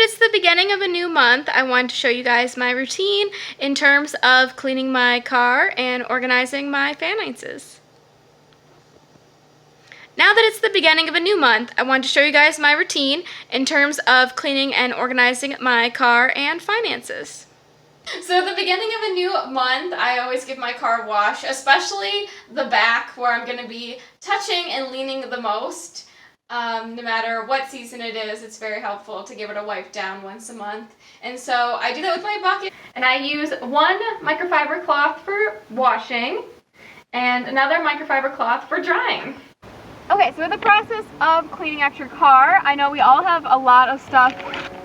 it's the beginning of a new month, I wanted to show you guys my routine in terms of cleaning my car and organizing my finances. Now that it's the beginning of a new month, I wanted to show you guys my routine in terms of cleaning and organizing my car and finances. So at the beginning of a new month, I always give my car a wash, especially the back where I'm going to be touching and leaning the most. No matter what season it is, it's very helpful to give it a wipe down once a month. And so I do that with my bucket. And I use one microfiber cloth for washing and another microfiber cloth for drying. Okay, so in the process of cleaning out your car, I know we all have a lot of stuff,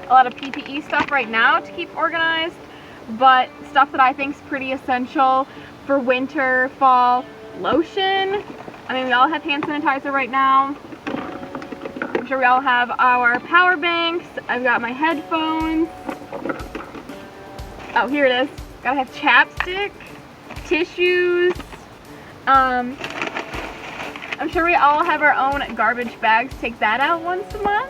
a lot of PPE stuff right now to keep organized, but stuff that I think is pretty essential for winter, fall, lotion. I mean, we all have hand sanitizer right now. I'm sure we all have our power banks. I've got my headphones. Oh, here it is. Gotta have chapstick, tissues. I'm sure we all have our own garbage bags. Take that out once a month.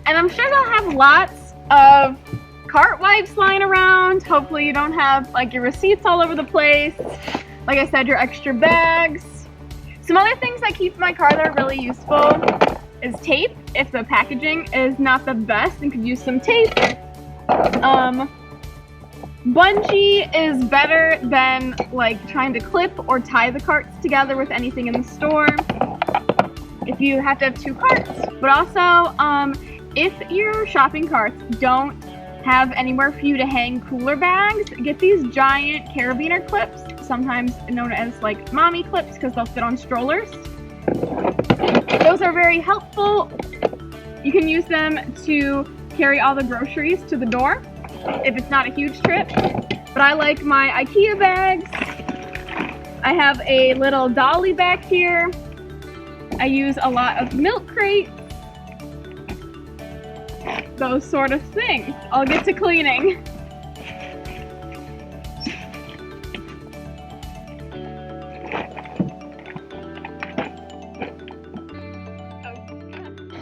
And I'm sure they'll have lots of cart wipes lying around. Hopefully you don't have like your receipts all over the place. Like I said, your extra bags. Some other things that keep my car that are really useful is tape. If the packaging is not the best and could use some tape. Bungee is better than like trying to clip or tie the carts together with anything in the store. If you have to have two carts. But also, if your shopping carts don't have anywhere for you to hang cooler bags, get these giant carabiner clips, sometimes known as like mommy clips because they'll fit on strollers. Those are very helpful. You can use them to carry all the groceries to the door if it's not a huge trip. But I like my IKEA bags. I have a little dolly back here. I use a lot of milk crates. Those sort of things. I'll get to cleaning.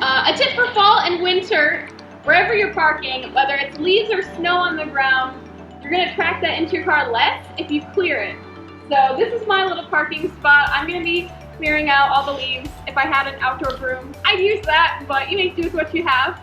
A tip for fall and winter, wherever you're parking, whether it's leaves or snow on the ground, you're going to attract that into your car less if you clear it. So this is my little parking spot. I'm going to be clearing out all the leaves. If I had an outdoor broom, I'd use that, but you make do with what you have.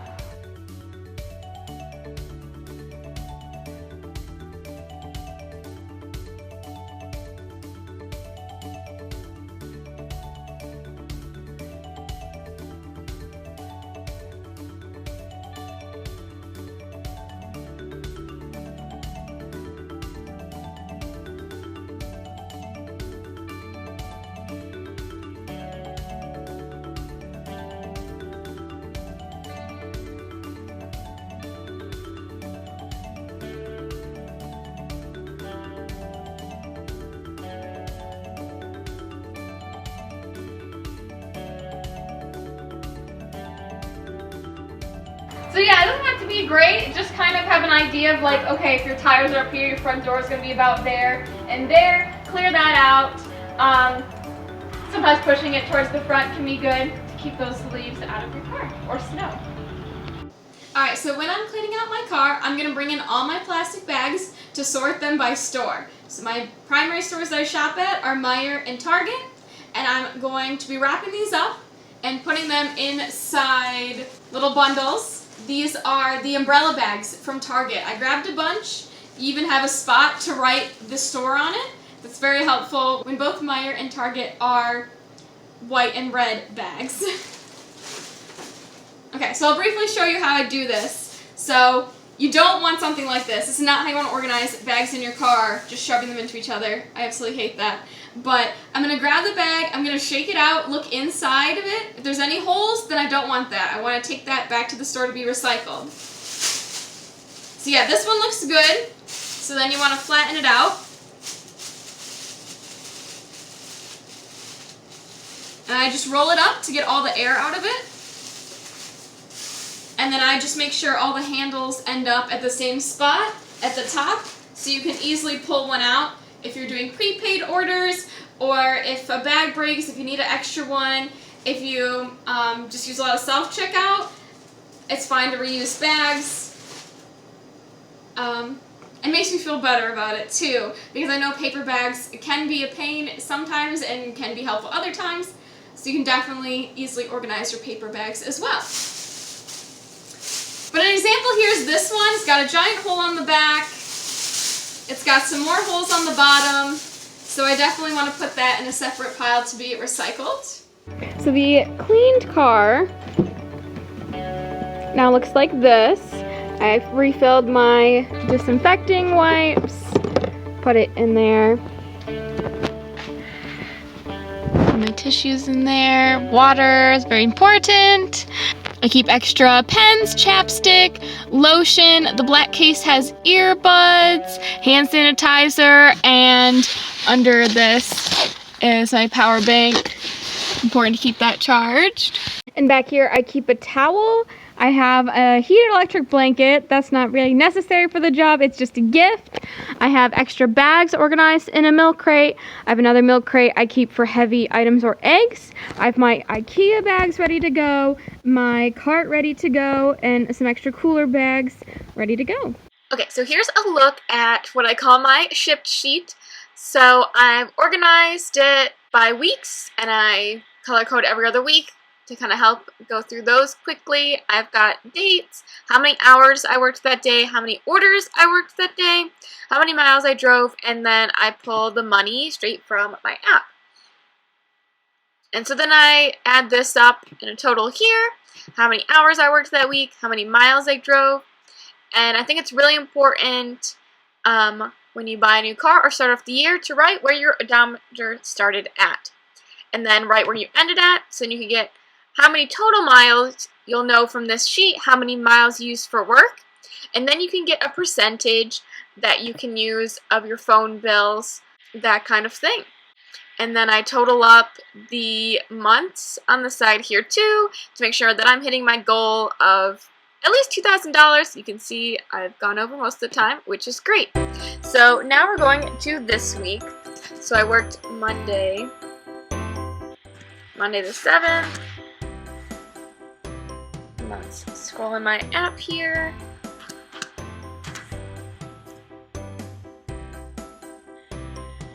So yeah, it doesn't have to be great, just kind of have an idea of like, okay, if your tires are up here, your front door is going to be about there and there. Clear that out. Sometimes pushing it towards the front can be good to keep those leaves out of your car or snow. Alright, so when I'm cleaning out my car, I'm going to bring in all my plastic bags to sort them by store. So my primary stores that I shop at are Meijer and Target, and I'm going to be wrapping these up and putting them inside little bundles. These are the umbrella bags from Target. I grabbed a bunch. You even have a spot to write the store on it. That's very helpful when both Meijer and Target are white and red bags. Okay, so I'll briefly show you how I do this. So you don't want something like this. This is not how you want to organize bags in your car, just shoving them into each other. I absolutely hate that. But I'm going to grab the bag, I'm going to shake it out, look inside of it. If there's any holes, then I don't want that. I want to take that back to the store to be recycled. So yeah, this one looks good. So then you want to flatten it out. And I just roll it up to get all the air out of it. And then I just make sure all the handles end up at the same spot at the top, so you can easily pull one out if you're doing prepaid orders, or if a bag breaks, if you need an extra one. If you just use a lot of self-checkout, it's fine to reuse bags. It makes me feel better about it too, because I know paper bags can be a pain sometimes and can be helpful other times, so you can definitely easily organize your paper bags as well. But an example here is this one. It's got a giant hole on the back. It's got some more holes on the bottom, so I definitely want to put that in a separate pile to be recycled. So the cleaned car now looks like this. I've refilled my disinfecting wipes, put it in there. My tissues in there. Water is very important. I keep extra pens, chapstick, lotion. The black case has earbuds, hand sanitizer, and under this is my power bank. Important to keep that charged. And back here I keep a towel. I have a heated electric blanket. That's not really necessary for the job. It's just a gift. I have extra bags organized in a milk crate. I have another milk crate I keep for heavy items or eggs. I have my IKEA bags ready to go, my cart ready to go, and some extra cooler bags ready to go. Okay, so here's a look at what I call my Shipt Sheet. So I've organized it by weeks, and I color code every other week to kind of help go through those quickly. I've got dates, how many hours I worked that day, how many orders I worked that day, how many miles I drove, and then I pull the money straight from my app. And so then I add this up in a total here, how many hours I worked that week, how many miles I drove. And I think it's really important when you buy a new car or start off the year to write where your odometer started at. And then write where you ended at, so then you can get how many total miles you'll know from this sheet, how many miles you used for work, and then you can get a percentage that you can use of your phone bills, that kind of thing. And then I total up the months on the side here too to make sure that I'm hitting my goal of at least $2,000. You can see I've gone over most of the time, which is great. So now we're going to this week. So I worked Monday the 7th. Let's scroll in my app here.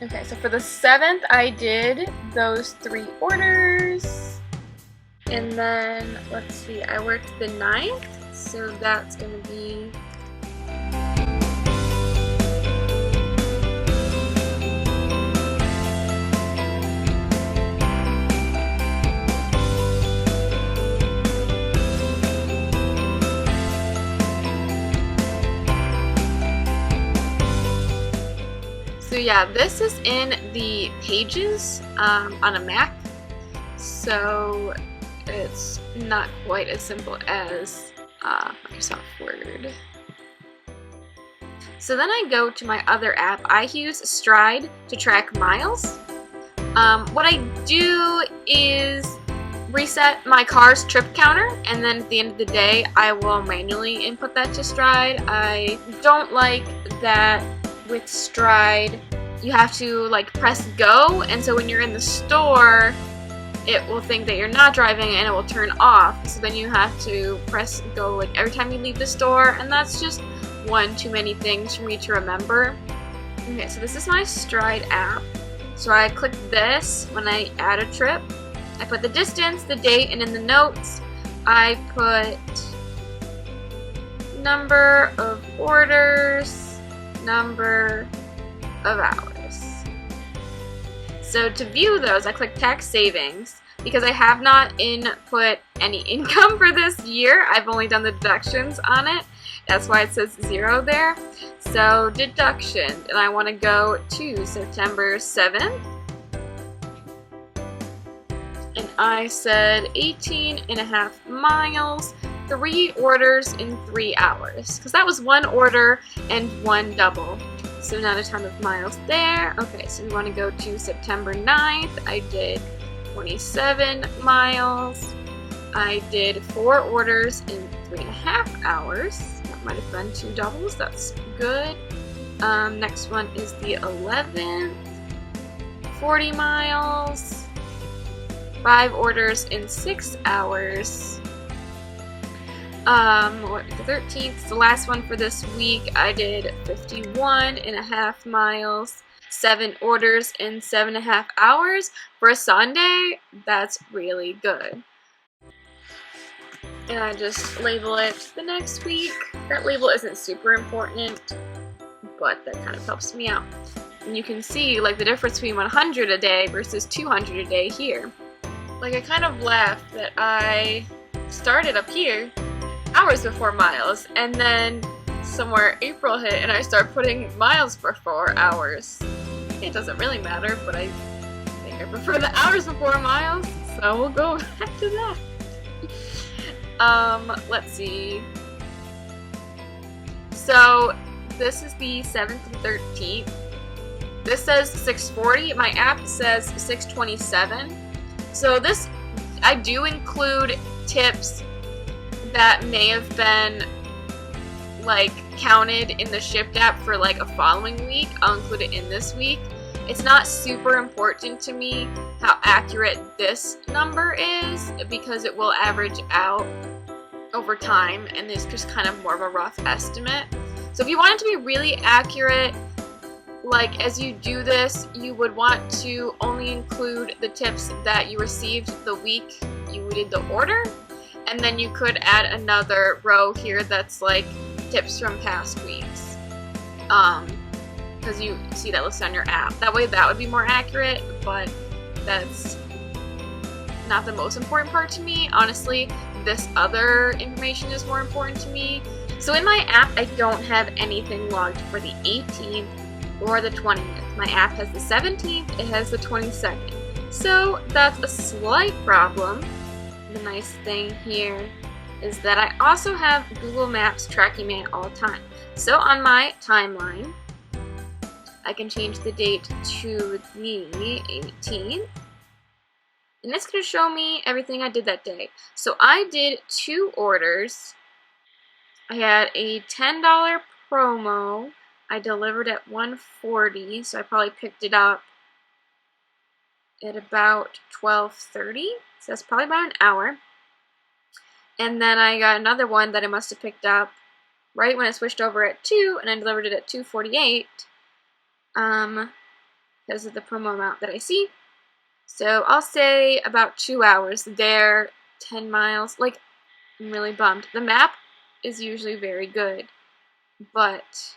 Okay, so for the 7th, I did those 3 orders. And then, let's see, I worked the 9th, so that's going to be... So yeah, this is in the Pages on a Mac, so it's not quite as simple as Microsoft Word. So then I go to my other app. I use Stride to track miles. What I do is reset my car's trip counter, and then at the end of the day I will manually input that to Stride. I don't like that with Stride you have to like press go, and so when you're in the store it will think that you're not driving and it will turn off, so then you have to press go like every time you leave the store, and that's just one too many things for me to remember. Okay, so this is my Stride app. So I click this when I add a trip. I put the distance, the date, and in the notes I put number of orders, number of hours. So to view those, I click tax savings because I have not input any income for this year. I've only done the deductions on it. That's why it says 0 there. So deduction, and I want to go to September 7th. And I said 18.5 miles, 3 orders in 3 hours. Because that was 1 order and 1 double. So not a ton of miles there. Okay, so we want to go to September 9th. I did 27 miles. I did 4 orders in 3.5 hours. That might have been 2 doubles. That's good. Next one is the 11th. 40 miles. 5 orders in 6 hours. The 13th, the last one for this week, I did 51.5 miles, 7 orders in 7.5 hours. For a Sunday, that's really good. And I just label it the next week. That label isn't super important, but that kind of helps me out. And you can see like the difference between 100 a day versus 200 a day here. Like I kind of laughed that I started up here hours before miles, and then somewhere April hit and I start putting miles before hours. It doesn't really matter, but I think I prefer the hours before miles, so we'll go back to that. Let's see. So this is the 7th and 13th. This says 6:40. My app says 6:27. So this, I do include tips that may have been like counted in the Shipt app for like a following week. I'll include it in this week. It's not super important to me how accurate this number is because it will average out over time, and it's just kind of more of a rough estimate. So if you want it to be really accurate, like as you do this, you would want to only include the tips that you received the week you did the order, and then you could add another row here that's like tips from past weeks, because you see that listed on your app. That way that would be more accurate, but that's not the most important part to me. Honestly, this other information is more important to me. So in my app, I don't have anything logged for the 18th or the 20th. My app has the 17th, it has the 22nd. So that's a slight problem. The nice thing here is that I also have Google Maps tracking me at all times. So on my timeline, I can change the date to the 18th. And it's going to show me everything I did that day. So I did 2 orders. I had a $10 promo. I delivered at 1:40, so I probably picked it up at about 12:30. So that's probably about an hour. And then I got another one that I must have picked up right when it switched over at 2, and I delivered it at 2:48 because of the promo amount that I see. So I'll say about 2 hours there, 10 miles. Like, I'm really bummed. The map is usually very good, but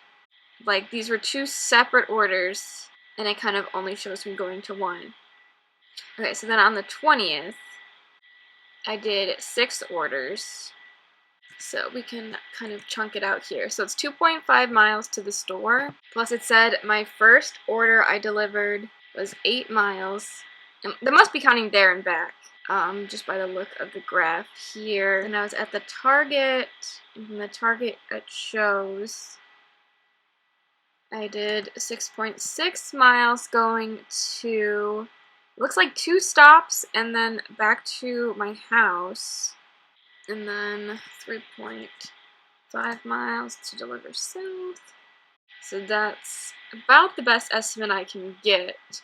like these were 2 separate orders, and it kind of only shows me going to 1. Okay, so then on the 20th, I did 6 orders. So we can kind of chunk it out here. So it's 2.5 miles to the store. Plus it said my first order I delivered was 8 miles. And that must be counting there and back, just by the look of the graph here. And I was at the Target, and from the Target it shows I did 6.6 miles going to, looks like 2 stops, and then back to my house. And then 3.5 miles to deliver south. So that's about the best estimate I can get.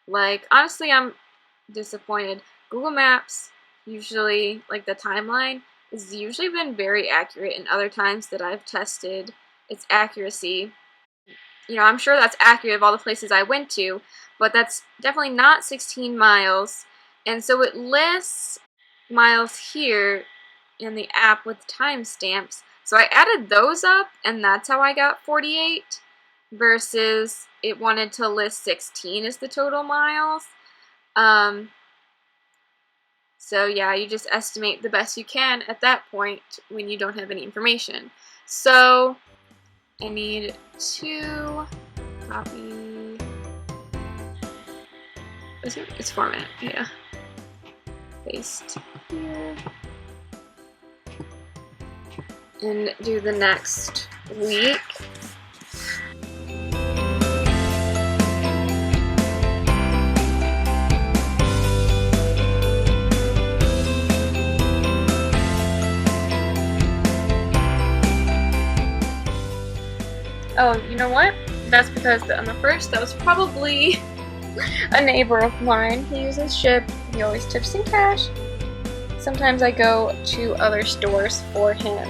Like, honestly, I'm disappointed. Google Maps usually, like the timeline, has usually been very accurate, and other times that I've tested its accuracy, you know, I'm sure that's accurate of all the places I went to, but that's definitely not 16 miles. And so it lists miles here in the app with timestamps. So I added those up, and that's how I got 48, versus it wanted to list 16 as the total miles. So yeah, you just estimate the best you can at that point when you don't have any information. So I need to copy. It's format, yeah. Paste here. And do the next week. Oh, you know what? That's because on the first, that was probably a neighbor of mine. He uses Shipt. He always tips in cash. Sometimes I go to other stores for him.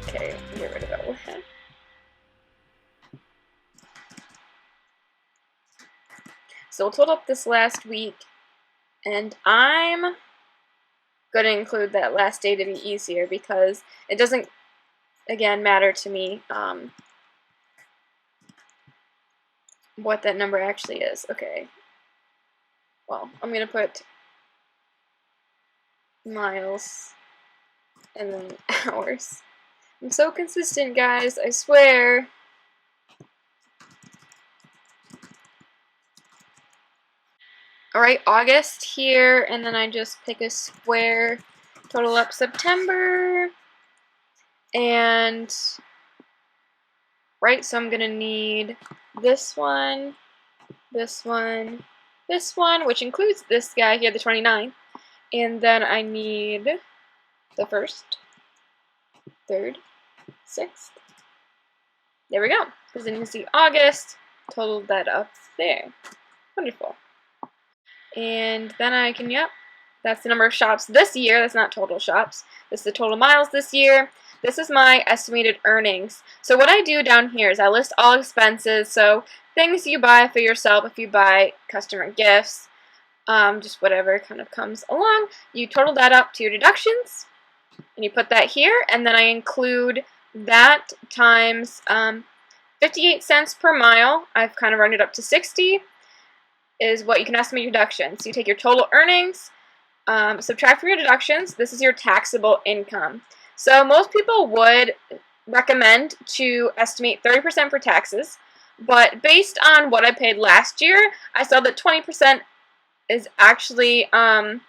Okay, get rid of it with him. So we'll total up this last week, and I'm going to include that last day to be easier because it doesn't, again, matter to me what that number actually is. Okay. Well, I'm going to put miles and then hours. I'm so consistent, guys, I swear. Alright, August here, and then I just pick a square, total up September, and, right, so I'm going to need this one, this one, this one, which includes this guy here, the 29th, and then I need the 1st, 3rd, 6th. There we go. Because then you can see August, totaled that up there. Wonderful. And then I can, yep, that's the number of shops this year. That's not total shops. This is the total miles this year. This is my estimated earnings. So what I do down here is I list all expenses. So things you buy for yourself, if you buy customer gifts, just whatever kind of comes along. You total that up to your deductions, and you put that here, and then I include that times 58 cents per mile. I've kind of rounded up to 60. Is what you can estimate your deductions. So you take your total earnings, subtract from your deductions. This is your taxable income. So most people would recommend to estimate 30% for taxes, but based on what I paid last year, I saw that 20% is actually going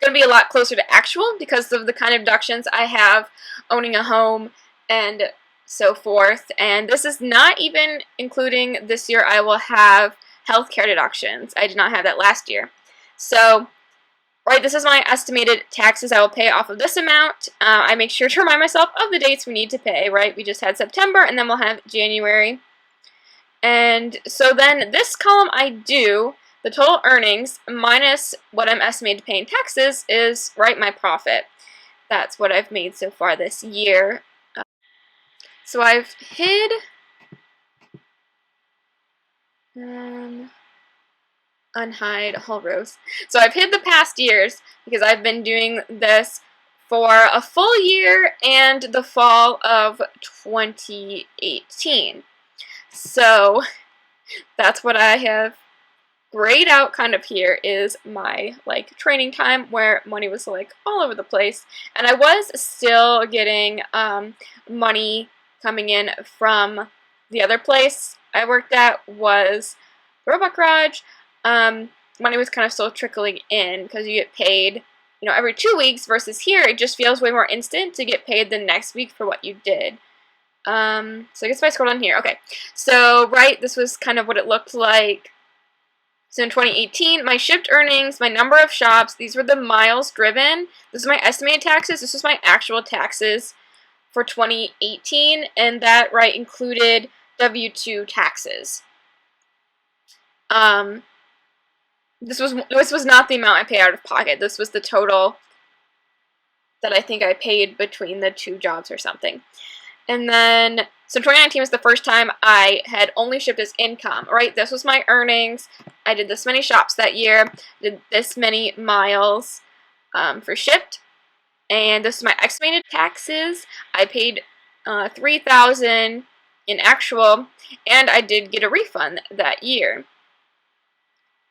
to be a lot closer to actual because of the kind of deductions I have owning a home and so forth. And this is not even including this year I will have healthcare deductions. I did not have that last year. So, right, this is my estimated taxes I will pay off of this amount. I make sure to remind myself of the dates we need to pay, right? We just had September, and then we'll have January. And so then this column I do, the total earnings minus what I'm estimated to pay in taxes is, right, my profit. That's what I've made so far this year. So I've hid unhide all rows. So I've hid the past years because I've been doing this for a full year and the fall of 2018. So that's what I have grayed out kind of here is my like training time where money was like all over the place, and I was still getting money coming in from the other place I worked at was Robot Garage. Money was kind of still trickling in because you get paid, you know, every 2 weeks versus here it just feels way more instant to get paid the next week for what you did. So I guess if I scroll down here, okay. So right, this was kind of what it looked like. So in 2018, my Shipt earnings, my number of shops, these were the miles driven. This is my estimated taxes. This was my actual taxes for 2018, and that, right, included W-2 taxes. This was not the amount I paid out of pocket. This was the total that I think I paid between the two jobs or something. And then, so 2019 was the first time I had only Shipt as income, right? This was my earnings. I did this many shops that year, did this many miles for Shipt, and this is my estimated taxes. I paid $3,000 in actual, and I did get a refund that year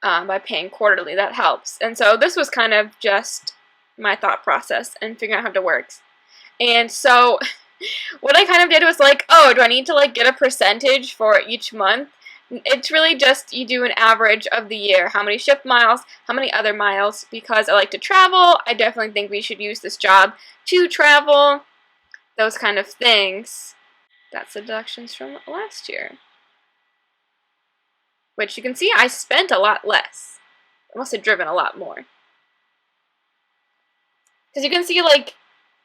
by paying quarterly. That helps. And so this was kind of just my thought process and figuring out how it works. And so what I kind of did was like, oh, do I need to like get a percentage for each month? It's really just you do an average of the year. How many Shipt miles, how many other miles, because I like to travel. I definitely think we should use this job to travel, those kind of things. That's the deductions from last year. Which you can see I spent a lot less. I must have driven a lot more. Because you can see like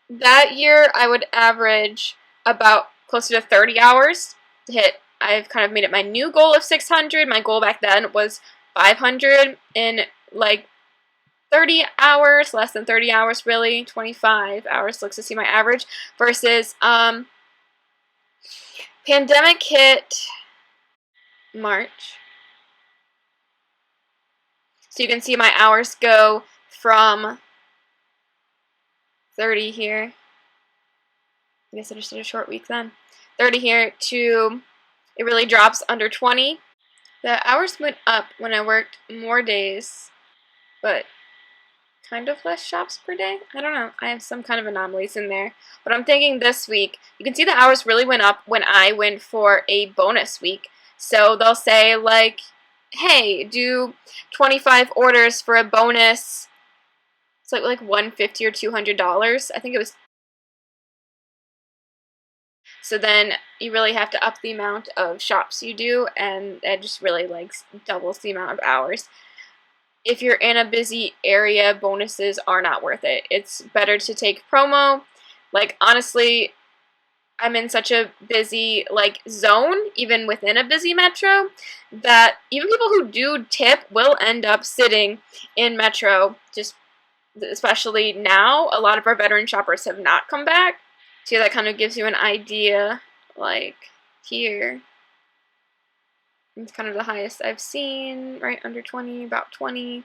that year I would average about closer to 30 hours to hit. I've kind of made it my new goal of 600. My goal back then was 500 in like 30 hours, less than 30 hours really, 25 hours looks to see my average, versus pandemic hit March. So you can see my hours go from 30 here. I guess I just did a short week then. 30 here to, it really drops under 20. The hours went up when I worked more days, but kind of less shops per day. I don't know. I have some kind of anomalies in there. But I'm thinking this week, you can see the hours really went up when I went for a bonus week. So they'll say like, hey, do 25 orders for a bonus. It's like $150 or $200. I think it was. So then you really have to up the amount of shops you do, and it just really like doubles the amount of hours. If you're in a busy area, bonuses are not worth it. It's better to take promo. Like, honestly, I'm in such a busy, like, zone, even within a busy metro, that even people who do tip will end up sitting in metro, just especially now. A lot of our veteran shoppers have not come back. So that kind of gives you an idea, like, here. It's kind of the highest I've seen, right under 20, about 20,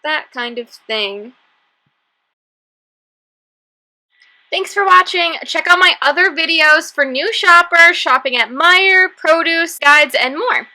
that kind of thing. Thanks for watching. Check out my other videos for new shoppers, shopping at Meijer, produce, guides, and more.